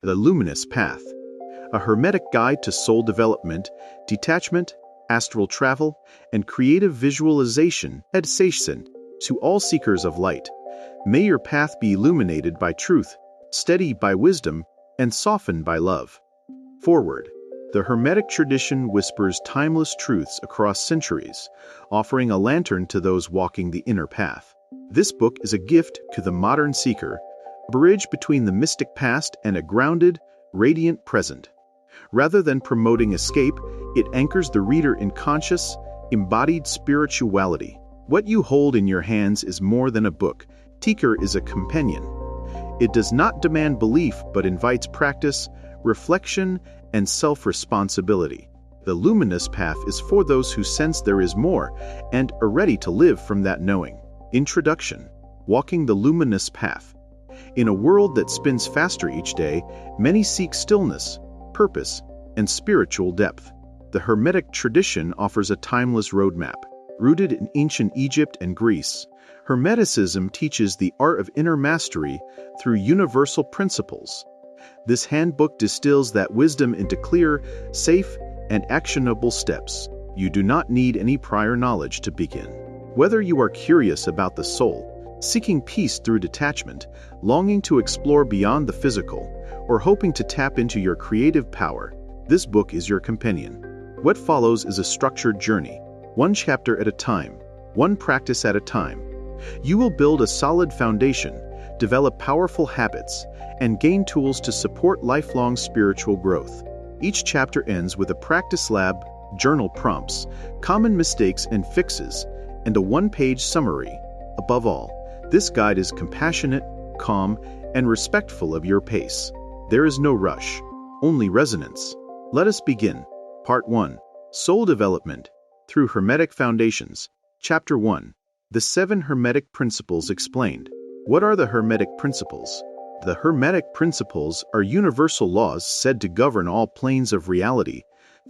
The Luminous Path, a hermetic guide to soul development, detachment, astral travel, and creative visualization, Education, to all seekers of light. May your path be illuminated by truth, steady by wisdom, and softened by love. Forward. The Hermetic tradition whispers timeless truths across centuries, offering a lantern to those walking the inner path. This book is a gift to the modern seeker, a bridge between the mystic past and a grounded, radiant present. Rather than promoting escape, it anchors the reader in conscious, embodied spirituality. What you hold in your hands is more than a book. Seeker is a companion. It does not demand belief but invites practice, reflection, and self-responsibility. The luminous path is for those who sense there is more and are ready to live from that knowing. Introduction. Walking the luminous path. In a world that spins faster each day, many seek stillness, purpose, and spiritual depth. The Hermetic tradition offers a timeless roadmap. Rooted in ancient Egypt and Greece, Hermeticism teaches the art of inner mastery through universal principles. This handbook distills that wisdom into clear, safe, and actionable steps. You do not need any prior knowledge to begin. Whether you are curious about the soul, seeking peace through detachment, longing to explore beyond the physical, or hoping to tap into your creative power, this book is your companion. What follows is a structured journey, one chapter at a time, one practice at a time. You will build a solid foundation, develop powerful habits, and gain tools to support lifelong spiritual growth. Each chapter ends with a practice lab, journal prompts, common mistakes and fixes, and a one-page summary. Above all, this guide is compassionate, calm, and respectful of your pace. There is no rush, only resonance. Let us begin. Part 1. Soul Development Through Hermetic Foundations. Chapter 1. The Seven Hermetic Principles Explained. What are the Hermetic Principles? The Hermetic Principles are universal laws said to govern all planes of reality,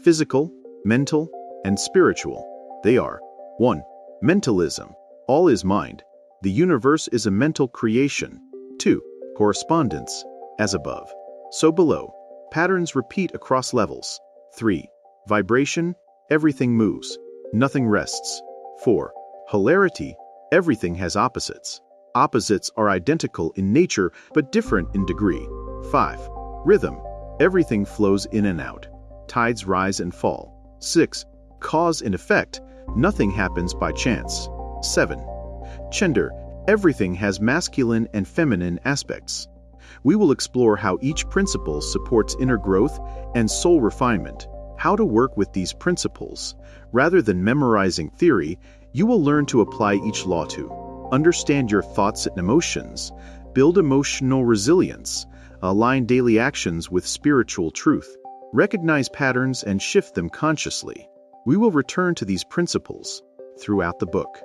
physical, mental, and spiritual. They are 1. Mentalism. All is mind. The universe is a mental creation. 2. Correspondence. As above, so below. Patterns repeat across levels. 3. Vibration. Everything moves. Nothing rests. 4. Polarity. Everything has opposites. Opposites are identical in nature but different in degree. 5. Rhythm. Everything flows in and out. Tides rise and fall. 6. Cause and effect. Nothing happens by chance. 7. Gender. Everything has masculine and feminine aspects. We will explore how each principle supports inner growth and soul refinement. How to work with these principles. Rather than memorizing theory, you will learn to apply each law to understand your thoughts and emotions, build emotional resilience, align daily actions with spiritual truth, recognize patterns and shift them consciously. We will return to these principles throughout the book.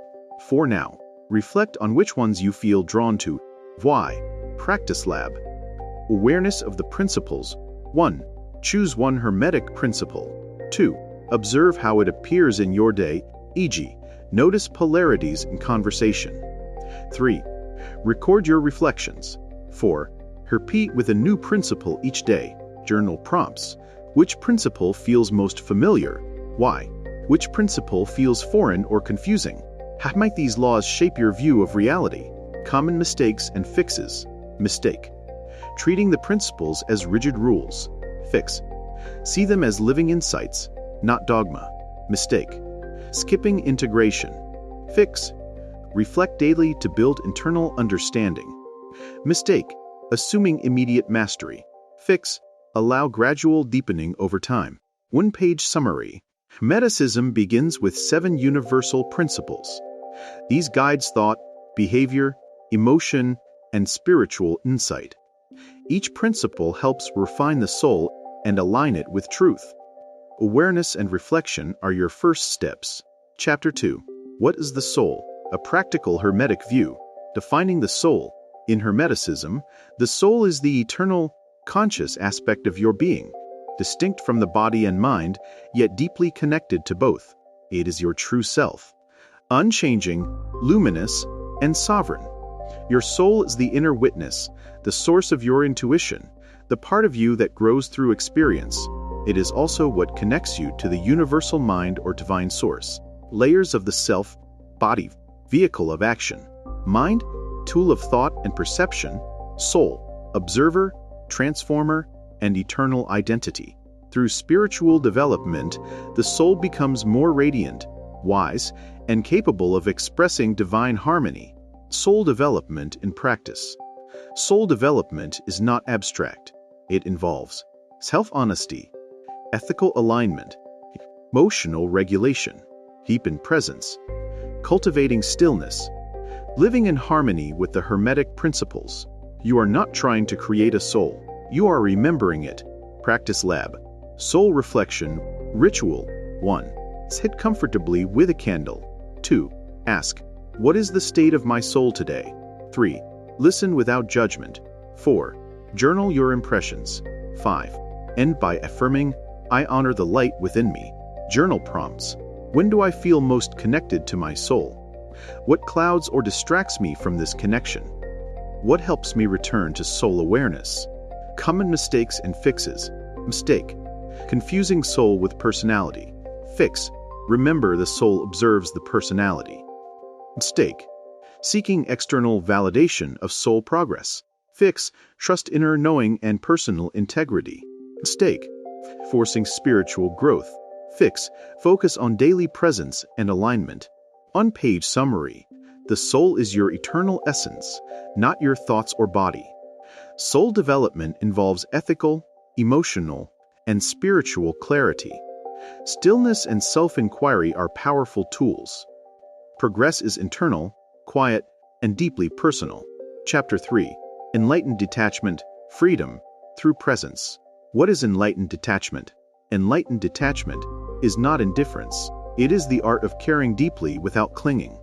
For now, reflect on which ones you feel drawn to. Why? Practice Lab. Awareness of the principles. 1. Choose one Hermetic principle. 2. Observe how it appears in your day, e.g., notice polarities in conversation. 3. Record your reflections. 4. Repeat with a new principle each day. Journal prompts. Which principle feels most familiar? Why? Which principle feels foreign or confusing? How might these laws shape your view of reality? Common mistakes and fixes. Mistake. Treating the principles as rigid rules. Fix. See them as living insights, not dogma. Mistake. Skipping integration. Fix. Reflect daily to build internal understanding. Mistake. Assuming immediate mastery. Fix. Allow gradual deepening over time. One-page summary. Mentalism begins with 7 universal principles. These guides thought, behavior, emotion, and spiritual insight. Each principle helps refine the soul and align it with truth. Awareness and reflection are your first steps. Chapter 2. What is the soul? A practical Hermetic view. Defining the soul. In Hermeticism, the soul is the eternal, conscious aspect of your being, distinct from the body and mind, yet deeply connected to both. It is your true self, unchanging, luminous, and sovereign. Your soul is the inner witness, the source of your intuition, the part of you that grows through experience. It is also what connects you to the universal mind or divine source. Layers of the self, body, vehicle of action, mind, tool of thought and perception, soul, observer, transformer, and eternal identity. Through spiritual development, the soul becomes more radiant, wise, and capable of expressing divine harmony. Soul development in practice. Soul development is not abstract. It involves self-honesty, ethical alignment, emotional regulation, deepened presence, cultivating stillness, living in harmony with the Hermetic Principles. You are not trying to create a soul. You are remembering it. Practice Lab. Soul Reflection. Ritual. 1. Sit comfortably with a candle. 2. Ask, what is the state of my soul today? 3. Listen without judgment. 4. Journal your impressions. 5. End by affirming, I honor the light within me. Journal prompts. When do I feel most connected to my soul? What clouds or distracts me from this connection? What helps me return to soul awareness? Common mistakes and fixes. Mistake. Confusing soul with personality. Fix. Remember the soul observes the personality. Mistake. Seeking external validation of soul progress. Fix. Trust inner knowing and personal integrity. Mistake. Forcing spiritual growth. Fix. Focus on daily presence and alignment. On-page summary. The soul is your eternal essence, not your thoughts or body. Soul development involves ethical, emotional, and spiritual clarity. Stillness and self-inquiry are powerful tools. Progress is internal, quiet, and deeply personal. Chapter 3. Enlightened Detachment, Freedom, Through Presence. What is enlightened detachment? Enlightened detachment is not indifference. It is the art of caring deeply without clinging.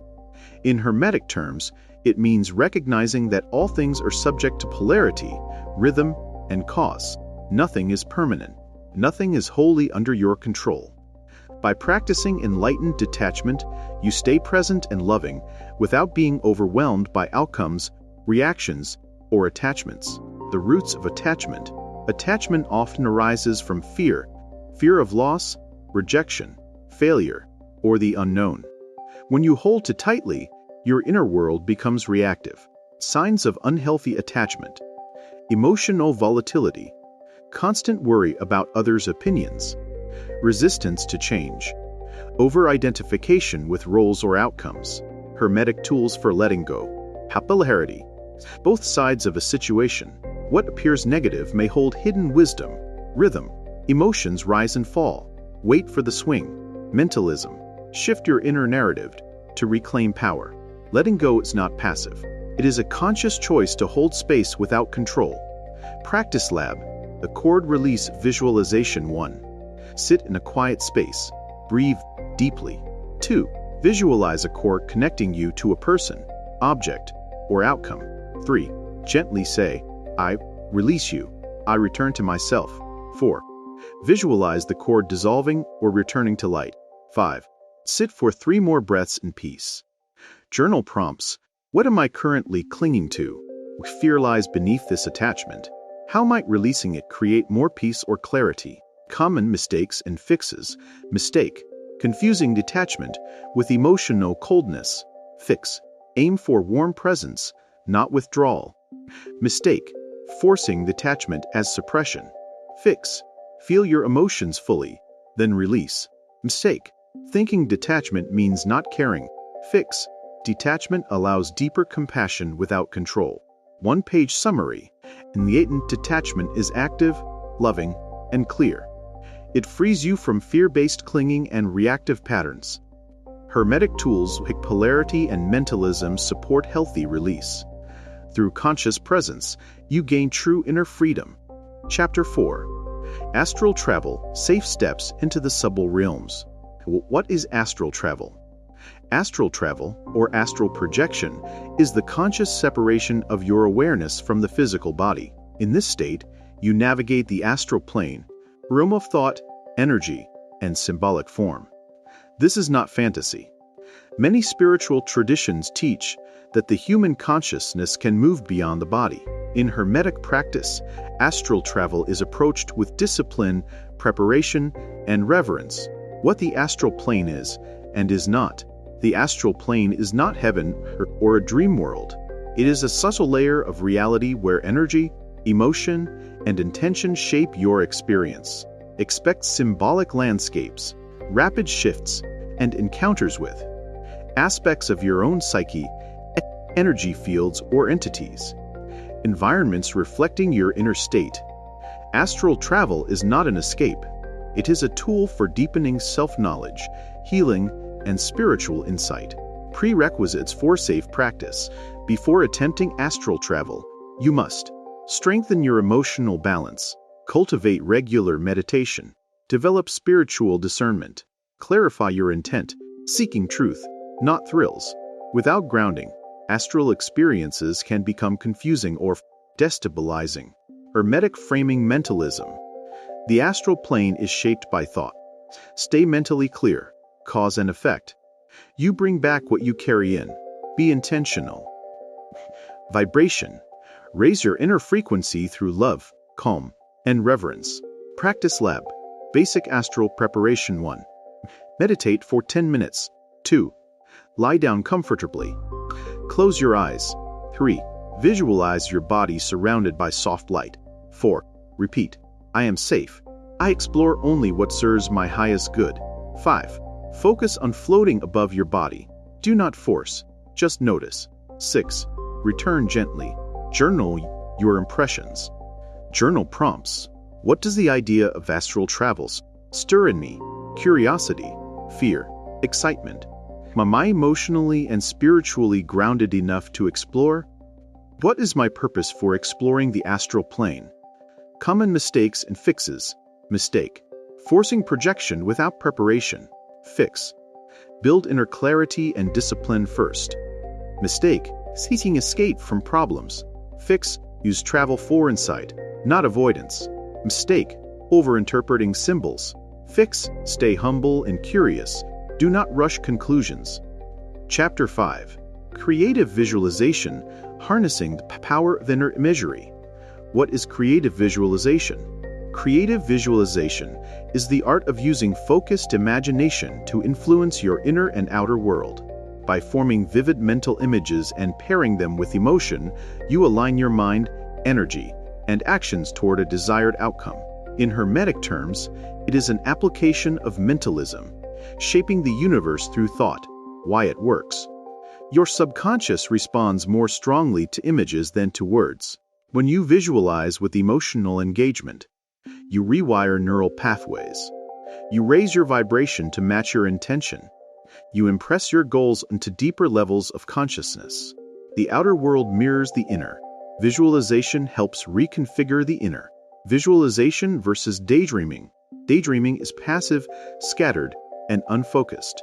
In Hermetic terms, it means recognizing that all things are subject to polarity, rhythm, and cause. Nothing is permanent. Nothing is wholly under your control. By practicing enlightened detachment, you stay present and loving without being overwhelmed by outcomes, reactions, or attachments. The roots of attachment. Attachment often arises from fear of loss, rejection, failure, or the unknown. When you hold too tightly, your inner world becomes reactive. Signs of unhealthy attachment. Emotional volatility. Constant worry about others' opinions. Resistance to change. Over-identification with roles or outcomes. Hermetic tools for letting go. Polarity. Both sides of a situation. What appears negative may hold hidden wisdom. Rhythm. Emotions rise and fall. Wait for the swing. Mentalism. Shift your inner narrative to reclaim power. Letting go is not passive. It is a conscious choice to hold space without control. Practice Lab. The Cord Release Visualization. 1. Sit in a quiet space. Breathe deeply. 2. Visualize a cord connecting you to a person, object, or outcome. 3. Gently say, I release you. I return to myself. 4. Visualize the cord dissolving or returning to light. 5. Sit for 3 more breaths in peace. Journal prompts. What am I currently clinging to? Fear lies beneath this attachment. How might releasing it create more peace or clarity? Common mistakes and fixes. Mistake. Confusing detachment with emotional coldness. Fix. Aim for warm presence, not withdrawal. Mistake. Forcing detachment as suppression. Fix. Feel your emotions fully, then release. Mistake. Thinking detachment means not caring. Fix. Detachment allows deeper compassion without control. One-page summary. Enlightened detachment is active, loving, and clear. It frees you from fear-based clinging and reactive patterns. Hermetic tools like polarity and mentalism support healthy release. Through conscious presence, you gain true inner freedom. Chapter 4. Astral Travel, Safe Steps into the Subtle Realms. What is astral travel? Astral travel, or astral projection, is the conscious separation of your awareness from the physical body. In this state, you navigate the astral plane, realm of thought, energy, and symbolic form. This is not fantasy. Many spiritual traditions teach that the human consciousness can move beyond the body. In Hermetic practice, astral travel is approached with discipline, preparation, and reverence. What the astral plane is and is not. The astral plane is not heaven or a dream world. It is a subtle layer of reality where energy, emotion, and intention shape your experience. Expect symbolic landscapes, rapid shifts, and encounters with aspects of your own psyche, energy fields, or entities. Environments reflecting your inner state. Astral travel is not an escape. It is a tool for deepening self-knowledge, healing, and spiritual insight. Prerequisites for safe practice. Before attempting astral travel, you must strengthen your emotional balance, cultivate regular meditation, develop spiritual discernment, clarify your intent, seeking truth, not thrills. Without grounding, astral experiences can become confusing or destabilizing. Hermetic framing mentalism. The astral plane is shaped by thought. Stay mentally clear, cause and effect. You bring back what you carry in. Be intentional. Vibration. Raise your inner frequency through love, calm, and reverence. Practice Lab. Basic Astral Preparation 1. Meditate for 10 minutes. 2. Lie down comfortably. Close your eyes. 3. Visualize your body surrounded by soft light. 4. Repeat. I am safe. I explore only what serves my highest good. 5. Focus on floating above your body. Do not force, just notice. 6. Return gently. Journal your impressions. Journal prompts. What does the idea of astral travels stir in me? Curiosity, fear, excitement. Am I emotionally and spiritually grounded enough to explore? What is my purpose for exploring the astral plane? Common mistakes and fixes. Mistake. Forcing projection without preparation. Fix. Build inner clarity and discipline first. Mistake. Seeking escape from problems. Fix. Use travel for insight, not avoidance. Mistake. Overinterpreting symbols. Fix. Stay humble and curious. Do not rush conclusions. Chapter 5. Creative Visualization. Harnessing the power of inner imagery. What is creative visualization? Creative visualization is the art of using focused imagination to influence your inner and outer world. By forming vivid mental images and pairing them with emotion, you align your mind, energy, and actions toward a desired outcome. In Hermetic terms, it is an application of mentalism, shaping the universe through thought. Why it works. Your subconscious responds more strongly to images than to words. When you visualize with emotional engagement, you rewire neural pathways. You raise your vibration to match your intention. You impress your goals into deeper levels of consciousness. The outer world mirrors the inner. Visualization helps reconfigure the inner. Visualization versus daydreaming. Daydreaming is passive, scattered, and unfocused.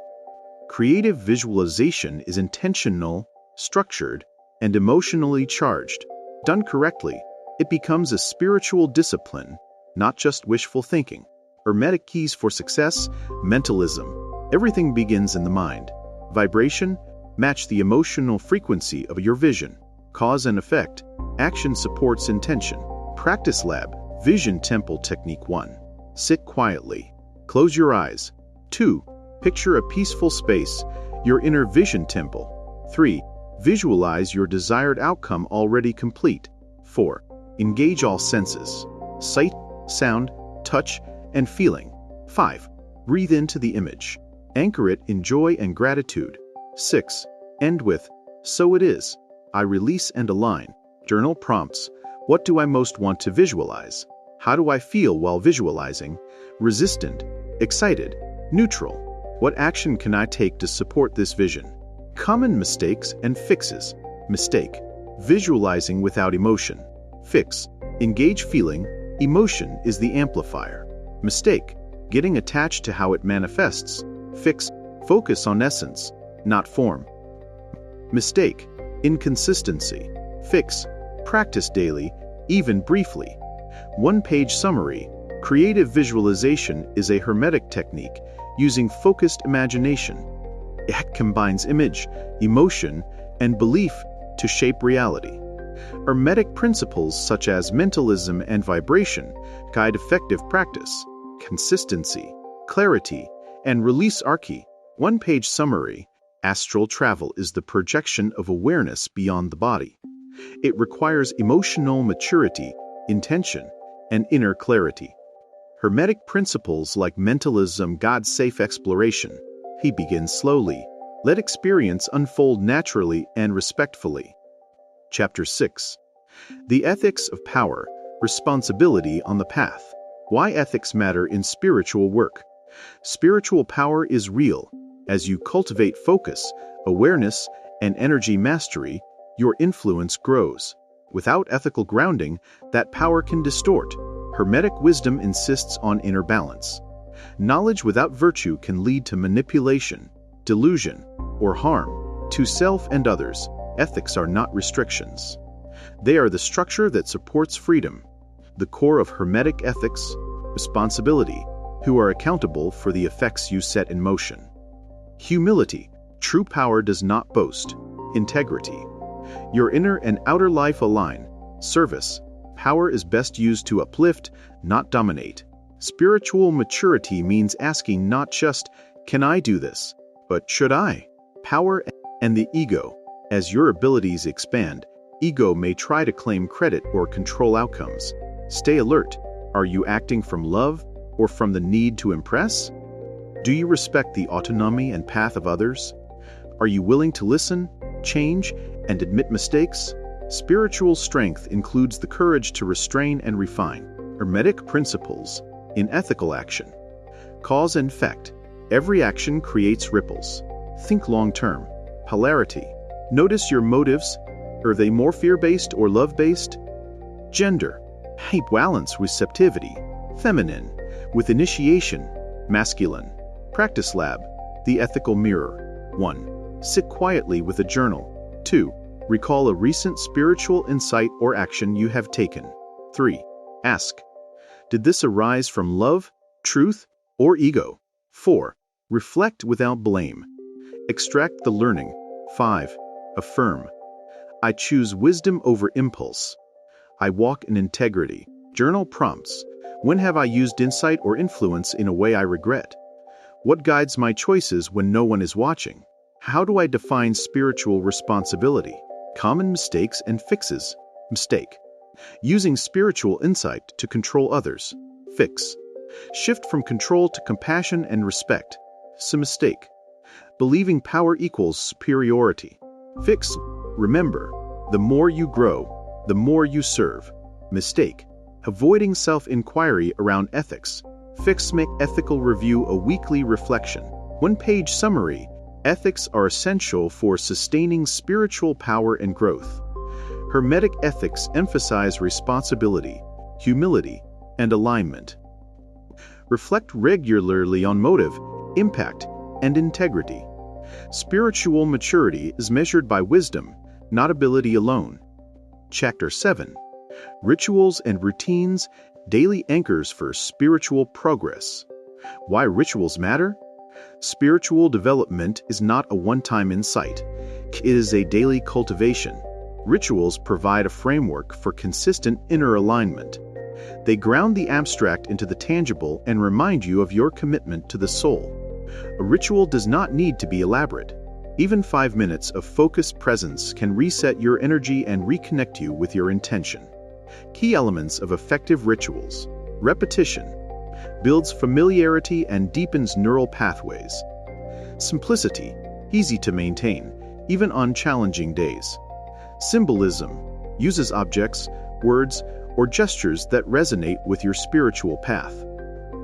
Creative visualization is intentional, structured, and emotionally charged. Done correctly, it becomes a spiritual discipline, not just wishful thinking. Hermetic keys for success. Mentalism. Everything begins in the mind. Vibration. Match the emotional frequency of your vision. Cause and effect. Action supports intention. Practice Lab. Vision Temple Technique 1. Sit quietly. Close your eyes. 2. Picture a peaceful space, your inner vision temple. 3. Visualize your desired outcome already complete. 4. Engage all senses. Sight, sound, touch, and feeling. 5. Breathe into the image. Anchor it in joy and gratitude. 6. End with, so it is. I release and align. Journal prompts. What do I most want to visualize? How do I feel while visualizing? Resistant, excited, neutral. What action can I take to support this vision? Common mistakes and fixes. Mistake. Visualizing without emotion. Fix. Engage feeling. Emotion is the amplifier. Mistake. Getting attached to how it manifests. Fix. Focus on essence, not form. Mistake. Inconsistency. Fix. Practice daily, even briefly. One-page summary. Creative visualization is a Hermetic technique using focused imagination. It combines image, emotion, and belief to shape reality. Hermetic principles such as mentalism and vibration guide effective practice, consistency, clarity, and release. Archie. One-page summary. Astral travel is the projection of awareness beyond the body. It requires emotional maturity, intention, and inner clarity. Hermetic principles like mentalism guide safe exploration. He begins slowly. Let experience unfold naturally and respectfully. Chapter 6. The Ethics of Power, Responsibility on the Path. Why ethics matter in spiritual work. Spiritual power is real. As you cultivate focus, awareness, and energy mastery, your influence grows. Without ethical grounding, that power can distort. Hermetic wisdom insists on inner balance. Knowledge without virtue can lead to manipulation, delusion, or harm to self and others. Ethics are not restrictions. They are the structure that supports freedom. The core of Hermetic ethics, responsibility, who are accountable for the effects you set in motion. Humility. True power does not boast. Integrity. Your inner and outer life align. Service. Power is best used to uplift, not dominate. Spiritual maturity means asking not just, "Can I do this?" but "Should I?" Power and the ego. As your abilities expand, ego may try to claim credit or control outcomes. Stay alert. Are you acting from love or from the need to impress? Do you respect the autonomy and path of others? Are you willing to listen, change, and admit mistakes? Spiritual strength includes the courage to restrain and refine. Hermetic principles in ethical action. Cause and effect. Every action creates ripples. Think long-term. Polarity. Notice your motives. Are they more fear-based or love-based? Gender. Balance receptivity. Feminine. With initiation. Masculine. Practice lab. The ethical mirror. 1. Sit quietly with a journal. 2. Recall a recent spiritual insight or action you have taken. 3. Ask. Did this arise from love, truth, or ego? 4. Reflect without blame. Extract the learning. 5. Affirm. I choose wisdom over impulse. I walk in integrity. Journal prompts. When have I used insight or influence in a way I regret? What guides my choices when no one is watching? How do I define spiritual responsibility? Common mistakes and fixes. Mistake. Using spiritual insight to control others. Fix. Shift from control to compassion and respect. Mistake. Believing power equals superiority. Fix. Remember, the more you grow, the more you serve. Mistake. Avoiding self-inquiry around ethics. Fix. Make ethical review a weekly reflection. One-page summary. Ethics are essential for sustaining spiritual power and growth. Hermetic ethics emphasize responsibility, humility, and alignment. Reflect regularly on motive, impact, and integrity. Spiritual maturity is measured by wisdom, not ability alone. Chapter 7. Rituals and routines, daily anchors for spiritual progress. Why rituals matter? Spiritual development is not a one-time insight. It is a daily cultivation. Rituals provide a framework for consistent inner alignment. They ground the abstract into the tangible and remind you of your commitment to the soul. A ritual does not need to be elaborate. Even 5 minutes of focused presence can reset your energy and reconnect you with your intention. Key elements of effective rituals. Repetition. Builds familiarity and deepens neural pathways. Simplicity. Easy to maintain, even on challenging days. Symbolism. Uses objects, words, or gestures that resonate with your spiritual path.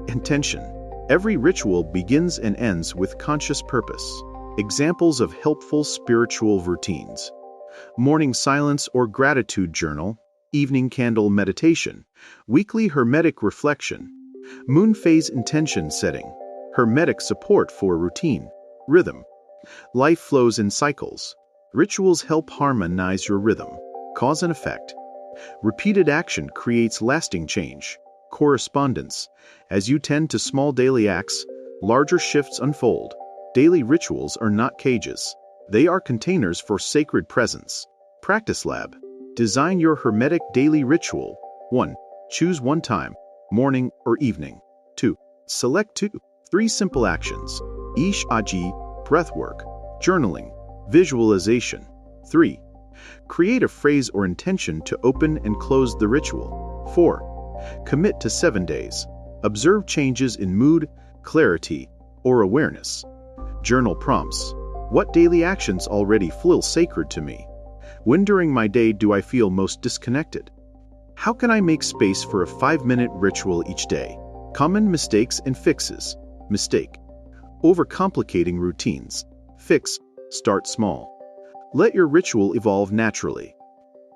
Intention. Every ritual begins and ends with conscious purpose. Examples of helpful spiritual routines. Morning silence or gratitude journal, evening candle meditation, weekly hermetic reflection, moon phase intention setting, hermetic support for routine, rhythm. Life flows in cycles. Rituals help harmonize your rhythm. Cause and effect. Repeated action creates lasting change. Correspondence. As you tend to small daily acts, larger shifts unfold. Daily rituals are not cages. They are containers for sacred presence. Practice Lab. Design your hermetic daily ritual. 1. Choose one time, morning or evening. 2. Select 3 simple actions. Ish Aji, breathwork, journaling, visualization. 3. Create a phrase or intention to open and close the ritual. 4. Commit to 7 days. Observe changes in mood, clarity, or awareness. Journal prompts. What daily actions already feel sacred to me? When during my day do I feel most disconnected? How can I make space for a 5-minute ritual each day? Common mistakes and fixes. Mistake. Overcomplicating routines. Fix. Start small. Let your ritual evolve naturally.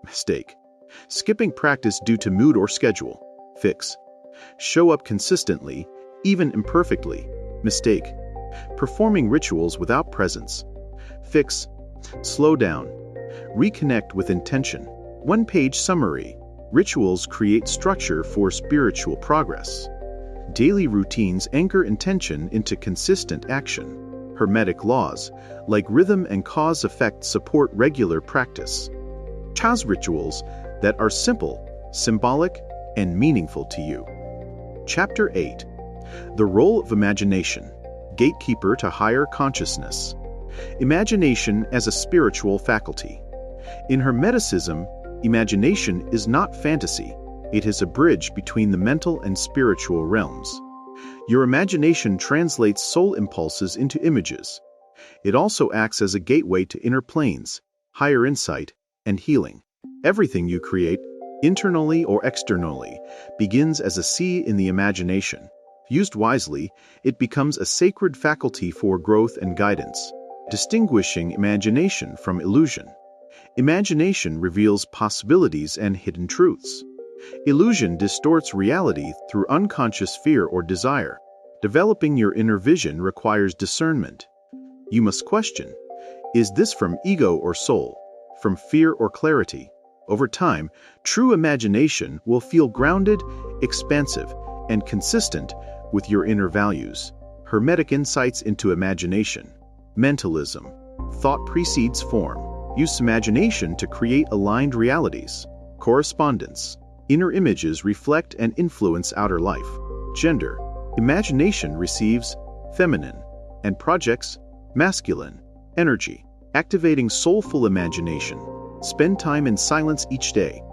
Mistake. Skipping practice due to mood or schedule. Fix. Show up consistently, even imperfectly. Mistake. Performing rituals without presence. Fix. Slow down. Reconnect with intention. 1-page summary. Rituals create structure for spiritual progress. Daily routines anchor intention into consistent action. Hermetic laws, like rhythm and cause-effect, support regular practice. Chaz rituals that are simple, symbolic, and meaningful to you. Chapter 8. The Role of Imagination, Gatekeeper to Higher Consciousness. Imagination as a spiritual faculty. In Hermeticism, imagination is not fantasy. It is a bridge between the mental and spiritual realms. Your imagination translates soul impulses into images. It also acts as a gateway to inner planes, higher insight, and healing. Everything you create, internally or externally, begins as a seed in the imagination. Used wisely, it becomes a sacred faculty for growth and guidance, distinguishing imagination from illusion. Imagination reveals possibilities and hidden truths. Illusion distorts reality through unconscious fear or desire. Developing your inner vision requires discernment. You must question, is this from ego or soul, from fear or clarity? Over time, true imagination will feel grounded, expansive, and consistent with your inner values. Hermetic insights into imagination. Mentalism. Thought precedes form. Use imagination to create aligned realities. Correspondence. Inner images reflect and influence outer life. Gender. Imagination receives feminine and projects masculine energy. Activating soulful imagination. Spend time in silence each day.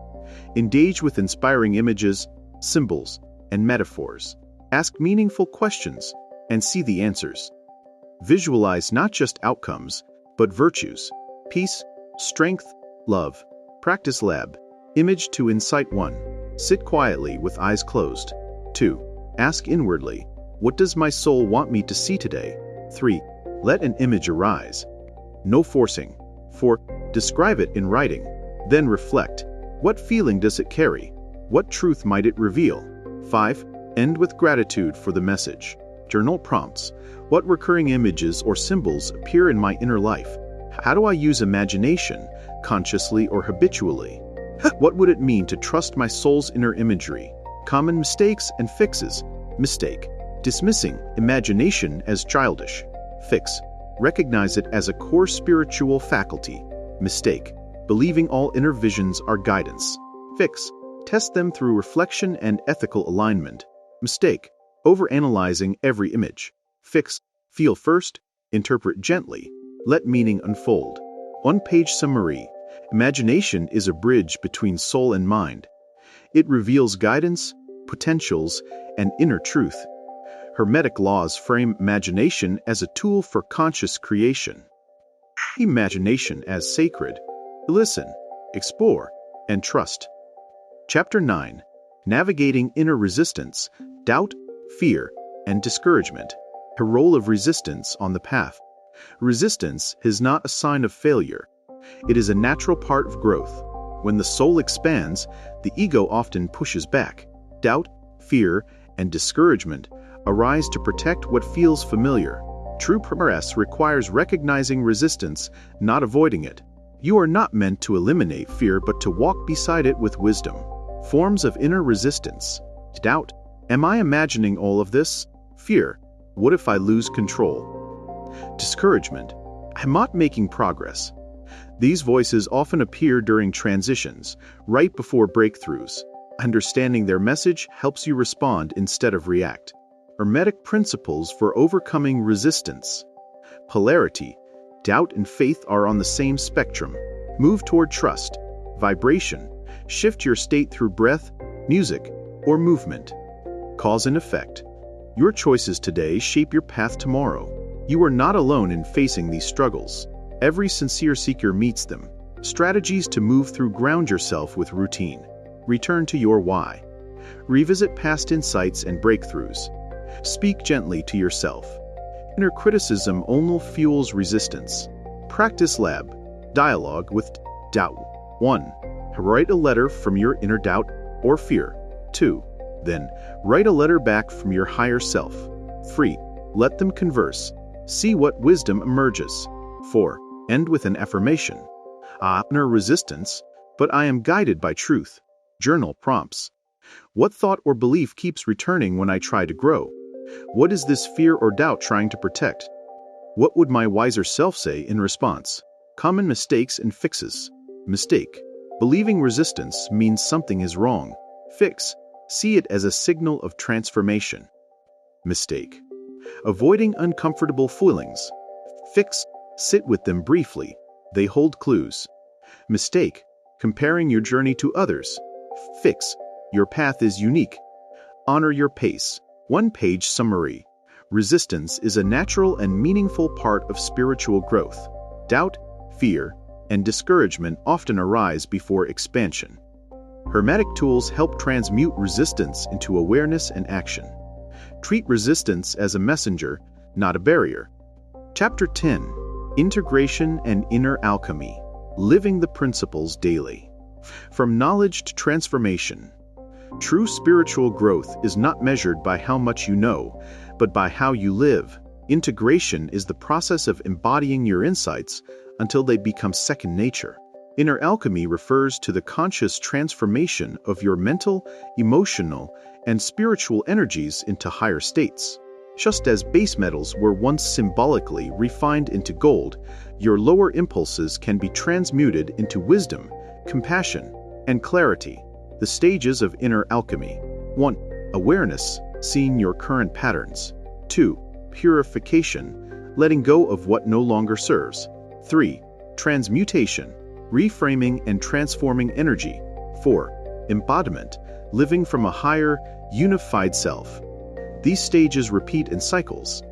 Engage with inspiring images, symbols, and metaphors. Ask meaningful questions and see the answers. Visualize not just outcomes, but virtues. Peace, strength, love. Practice Lab. Image to Insight 1. Sit quietly with eyes closed. 2. Ask inwardly, what does my soul want me to see today? 3. Let an image arise. No forcing. 4. Describe it in writing. Then reflect. What feeling does it carry? What truth might it reveal? 5. End with gratitude for the message. Journal prompts. What recurring images or symbols appear in my inner life? How do I use imagination, consciously or habitually? What would it mean to trust my soul's inner imagery? Common mistakes and fixes. Mistake. Dismissing imagination as childish. Fix. Recognize it as a core spiritual faculty. Mistake. Believing all inner visions are guidance. Fix. Test them through reflection and ethical alignment. Mistake. Overanalyzing every image. Fix. Feel first. Interpret gently. Let meaning unfold. 1-page summary. Imagination is a bridge between soul and mind. It reveals guidance, potentials, and inner truth. Hermetic laws frame imagination as a tool for conscious creation. Imagination as sacred. Listen, explore, and trust. Chapter 9. Navigating Inner Resistance, Doubt, Fear, and Discouragement. The role of resistance on the path. Resistance is not a sign of failure. It is a natural part of growth. When the soul expands, the ego often pushes back. Doubt, fear, and discouragement arise to protect what feels familiar. True progress requires recognizing resistance, not avoiding it. You are not meant to eliminate fear but to walk beside it with wisdom. Forms of inner resistance. Doubt. Am I imagining all of this? Fear. What if I lose control? Discouragement. I'm not making progress. These voices often appear during transitions, right before breakthroughs. Understanding their message helps you respond instead of react. Hermetic principles for overcoming resistance. Polarity. Doubt and faith are on the same spectrum. Move toward trust. Vibration. Shift your state through breath, music, or movement. Cause and effect. Your choices today shape your path tomorrow. You are not alone in facing these struggles. Every sincere seeker meets them. Strategies to move through. Ground yourself with routine. Return to your why. Revisit past insights and breakthroughs. Speak gently to yourself. Inner criticism only fuels resistance. Practice lab. Dialogue with doubt. 1. Write a letter from your inner doubt or fear. 2. Then, write a letter back from your higher self. 3. Let them converse. See what wisdom emerges. 4. End with an affirmation. I honor resistance, but I am guided by truth. Journal prompts. What thought or belief keeps returning when I try to grow? What is this fear or doubt trying to protect? What would my wiser self say in response? Common mistakes and fixes. Mistake. Believing resistance means something is wrong. Fix. See it as a signal of transformation. Mistake. Avoiding uncomfortable feelings. Fix. Sit with them briefly. They hold clues. Mistake. Comparing your journey to others. Fix. Your path is unique. Honor your pace. 1-page summary. Resistance is a natural and meaningful part of spiritual growth. Doubt, fear, and discouragement often arise before expansion. Hermetic tools help transmute resistance into awareness and action. Treat resistance as a messenger, not a barrier. Chapter 10. Integration and Inner Alchemy. Living the Principles Daily. From knowledge to transformation. True spiritual growth is not measured by how much you know, but by how you live. Integration is the process of embodying your insights until they become second nature. Inner alchemy refers to the conscious transformation of your mental, emotional, and spiritual energies into higher states. Just as base metals were once symbolically refined into gold, your lower impulses can be transmuted into wisdom, compassion, and clarity. The stages of inner alchemy. 1. Awareness, seeing your current patterns. 2. Purification, letting go of what no longer serves. 3. Transmutation, reframing and transforming energy. 4. Embodiment, living from a higher, unified self. These stages repeat in cycles.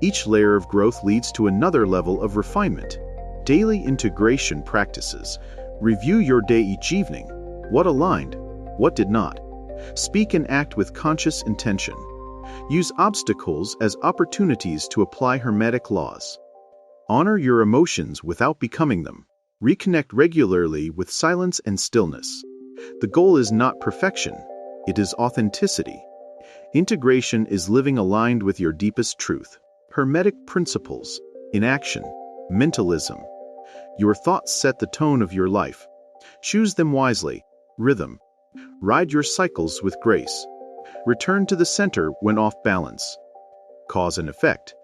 Each layer of growth leads to another level of refinement. Daily integration practices. Review your day each evening. What aligned? What did not? Speak and act with conscious intention. Use obstacles as opportunities to apply Hermetic laws. Honor your emotions without becoming them. Reconnect regularly with silence and stillness. The goal is not perfection, it is authenticity. Integration is living aligned with your deepest truth. Hermetic principles. In action. Mentalism. Your thoughts set the tone of your life. Choose them wisely. Rhythm. Ride your cycles with grace. Return to the center when off balance. Cause and effect.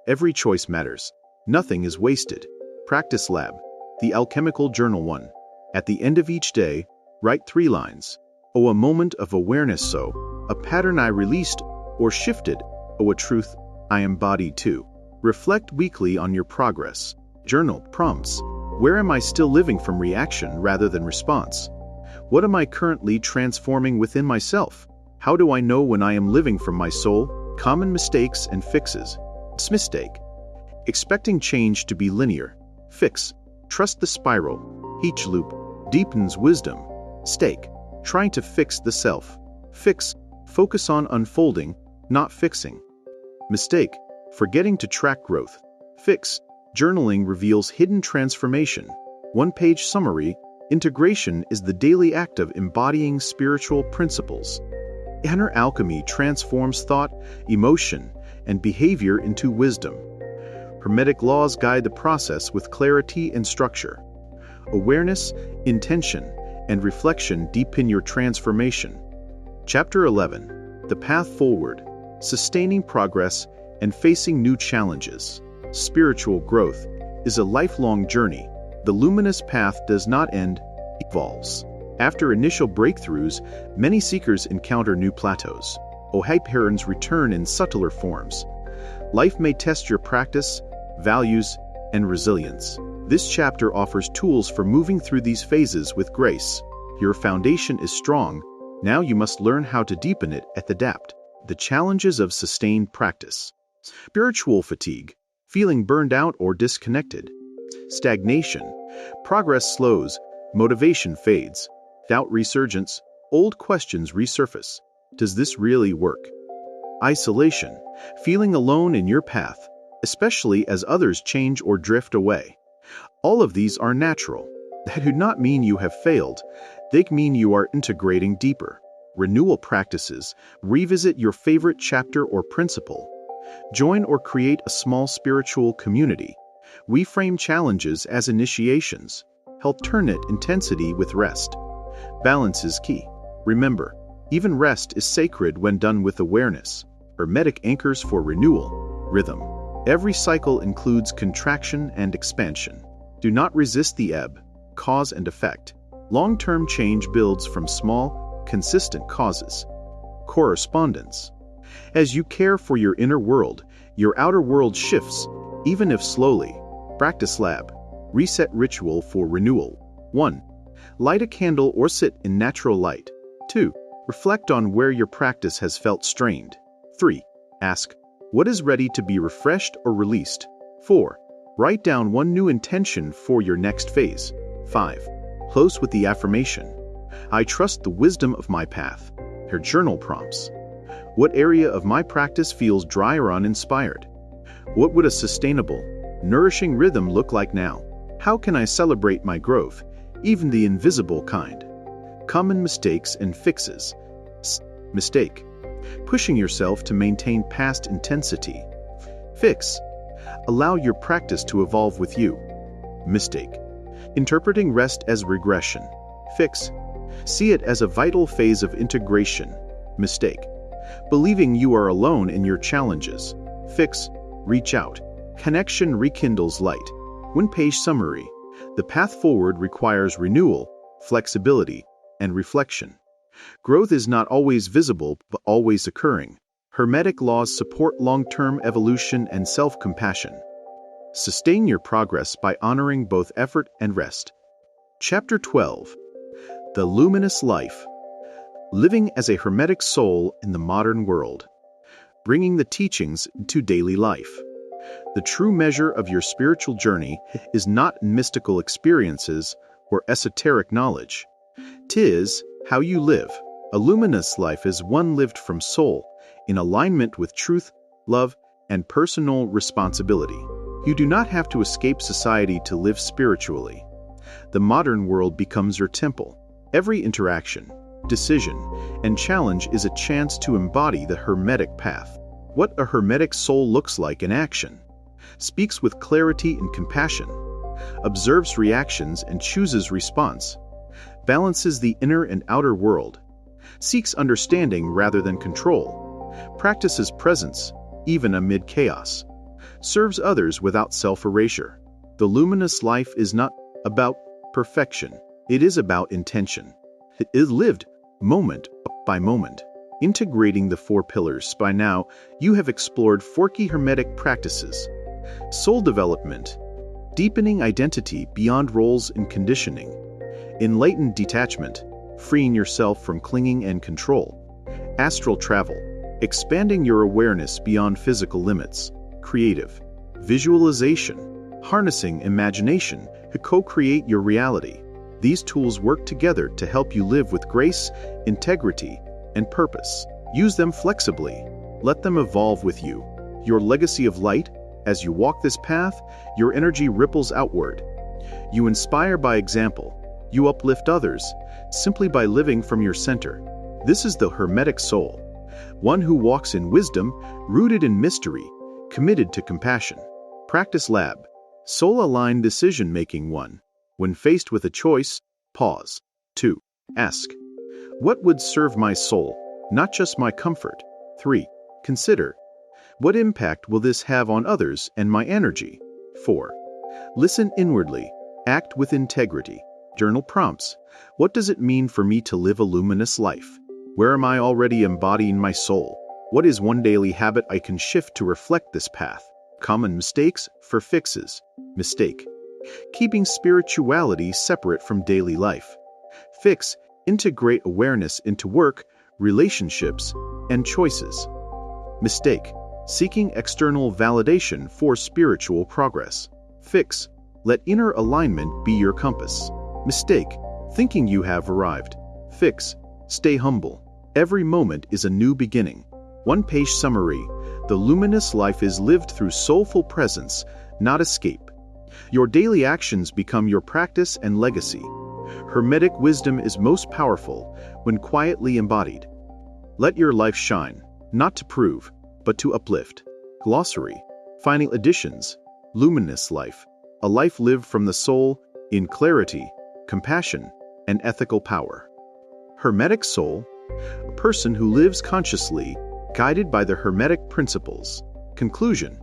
Every choice matters. Nothing is wasted. Practice lab. The Alchemical Journal 1. At the end of each day, write 3 lines. Oh, a moment of awareness, so. A pattern I released or shifted. Oh, a truth I embodied too. Reflect weekly on your progress. Journal prompts. Where am I still living from reaction rather than response? What am I currently transforming within myself? How do I know when I am living from my soul? Common mistakes and fixes. Mistake. Expecting change to be linear. Fix. Trust the spiral. Each loop deepens wisdom. Stake. Trying to fix the self. Fix. Focus on unfolding, not fixing. Mistake. Forgetting to track growth. Fix. Journaling reveals hidden transformation. 1-page summary. Integration is the daily act of embodying spiritual principles. Inner alchemy transforms thought, emotion, and behavior into wisdom. Hermetic laws guide the process with clarity and structure. Awareness, intention, and reflection deepen your transformation. Chapter 11. The Path Forward. Sustaining progress and facing new challenges. Spiritual growth is a lifelong journey. The luminous path does not end, it evolves. After initial breakthroughs, many seekers encounter new plateaus. Patterns return in subtler forms. Life may test your practice, values, and resilience. This chapter offers tools for moving through these phases with grace. Your foundation is strong. Now you must learn how to deepen it at the depth. The challenges of sustained practice. Spiritual fatigue, feeling burned out or disconnected. Stagnation, progress slows, motivation fades. Doubt resurgence, old questions resurface. Does this really work? Isolation, feeling alone in your path, especially as others change or drift away. All of these are natural. That do not mean you have failed. They mean you are integrating deeper. Renewal practices, revisit your favorite chapter or principle. Join or create a small spiritual community. We frame challenges as initiations. Alternate intensity with rest. Balance is key. Remember, even rest is sacred when done with awareness. Hermetic anchors for renewal. Rhythm. Every cycle includes contraction and expansion. Do not resist the ebb, cause and effect. Long-term change builds from small, consistent causes. Correspondence. As you care for your inner world, your outer world shifts, even if slowly. Practice lab. Reset ritual for renewal. 1. Light a candle or sit in natural light. 2. Reflect on where your practice has felt strained. 3. Ask, what is ready to be refreshed or released? 4. Write down one new intention for your next phase. 5. Close with the affirmation. I trust the wisdom of my path. Her journal prompts. What area of my practice feels dry or uninspired? What would a sustainable, nourishing rhythm look like now? How can I celebrate my growth, even the invisible kind? Common mistakes and fixes. Mistake. Pushing yourself to maintain past intensity. Fix. Allow your practice to evolve with you. Mistake. Interpreting rest as regression. Fix. See it as a vital phase of integration. Mistake. Believing you are alone in your challenges. Fix. Reach out. Connection rekindles light. One-page summary. The path forward requires renewal, flexibility, and reflection. Growth is not always visible, but always occurring. Hermetic laws support long-term evolution and self-compassion. Sustain your progress by honoring both effort and rest. Chapter 12. The Luminous Life. Living as a Hermetic soul in the modern world. Bringing the teachings to daily life. The true measure of your spiritual journey is not in mystical experiences or esoteric knowledge. 'Tis how you live. A luminous life is one lived from soul, in alignment with truth, love, and personal responsibility. You do not have to escape society to live spiritually. The modern world becomes your temple. Every interaction, decision, and challenge is a chance to embody the Hermetic path. What a Hermetic soul looks like in action. Speaks with clarity and compassion. Observes reactions and chooses response. Balances the inner and outer world. Seeks understanding rather than control. Practices presence, even amid chaos. Serves others without self-erasure. The luminous life is not about perfection. It is about intention. It is lived moment by moment. Integrating the 4 pillars. By now, you have explored 4 key Hermetic practices. Soul development. Deepening identity beyond roles and conditioning. Enlightened detachment. Freeing yourself from clinging and control. Astral travel. Expanding your awareness beyond physical limits. Creative. Visualization. Harnessing imagination to co-create your reality. These tools work together to help you live with grace, integrity, and purpose. Use them flexibly. Let them evolve with you. Your legacy of light. As you walk this path, your energy ripples outward. You inspire by example. You uplift others, simply by living from your center. This is the Hermetic soul. One who walks in wisdom, rooted in mystery, committed to compassion. Practice lab. Soul-aligned decision-making. 1. When faced with a choice, pause. 2. Ask, what would serve my soul, not just my comfort? 3. Consider, what impact will this have on others and my energy? 4. Listen inwardly. Act with integrity. Journal prompts. What does it mean for me to live a luminous life? Where am I already embodying my soul? What is one daily habit I can shift to reflect this path? Common mistakes for fixes. Mistake: keeping spirituality separate from daily life. Fix: integrate awareness into work, relationships, and choices. Mistake: seeking external validation for spiritual progress. Fix: let inner alignment be your compass. Mistake: thinking you have arrived. Fix: stay humble. Every moment is a new beginning. One-page summary: the luminous life is lived through soulful presence, not escape. Your daily actions become your practice and legacy. Hermetic wisdom is most powerful when quietly embodied. Let your life shine, not to prove, but to uplift. Glossary. Final editions. Luminous life: a life lived from the soul, in clarity, compassion, and ethical power. Hermetic soul: a person who lives consciously, guided by the Hermetic Principles. Conclusion: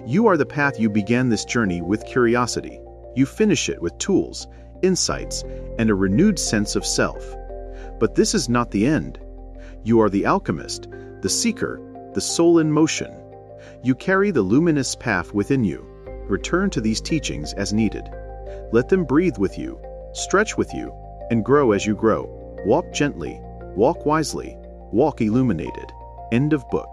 you are the path. You began this journey with curiosity. You finish it with tools, insights, and a renewed sense of self. But this is not the end. You are the alchemist, the seeker, the soul in motion. You carry the luminous path within you. Return to these teachings as needed. Let them breathe with you, stretch with you, and grow as you grow. Walk gently, walk wisely, walk illuminated. End of book.